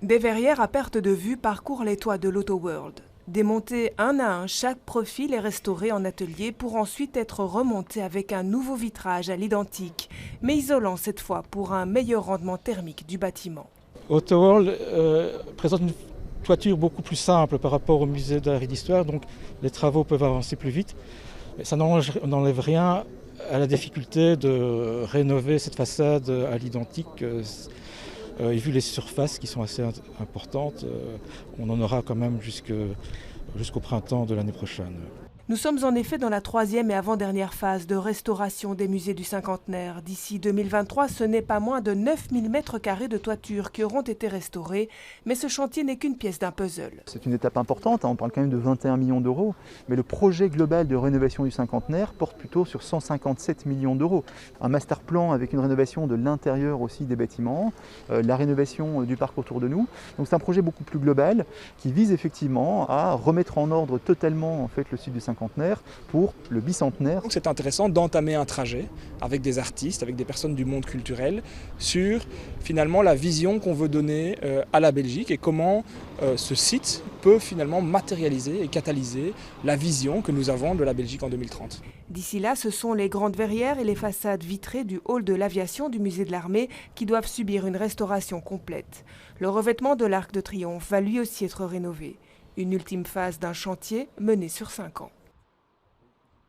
Des verrières à perte de vue parcourent les toits de l'Auto-World. Démontés un à un, chaque profil est restauré en atelier pour ensuite être remonté avec un nouveau vitrage à l'identique, mais isolant cette fois pour un meilleur rendement thermique du bâtiment. Autoworld présente une toiture beaucoup plus simple par rapport au musée d'art et d'histoire, donc les travaux peuvent avancer plus vite. Mais ça n'enlève rien à la difficulté de rénover cette façade à l'identique. Et vu les surfaces qui sont assez importantes, on en aura quand même jusqu'au printemps de l'année prochaine. Nous sommes en effet dans la troisième et avant-dernière phase de restauration des musées du cinquantenaire. D'ici 2023, ce n'est pas moins de 9000 m² de toiture qui auront été restaurés, mais ce chantier n'est qu'une pièce d'un puzzle. C'est une étape importante, on parle quand même de 21 millions d'euros, mais le projet global de rénovation du cinquantenaire porte plutôt sur 157 millions d'euros. Un master plan avec une rénovation de l'intérieur aussi des bâtiments, la rénovation du parc autour de nous. Donc c'est un projet beaucoup plus global qui vise effectivement à remettre en ordre totalement en fait, le site du cinquantenaire pour le bicentenaire. C'est intéressant d'entamer un trajet avec des artistes, avec des personnes du monde culturel sur finalement la vision qu'on veut donner à la Belgique et comment ce site peut finalement matérialiser et catalyser la vision que nous avons de la Belgique en 2030. D'ici là, ce sont les grandes verrières et les façades vitrées du hall de l'aviation du musée de l'armée qui doivent subir une restauration complète. Le revêtement de l'Arc de Triomphe va lui aussi être rénové. Une ultime phase d'un chantier mené sur 5 ans.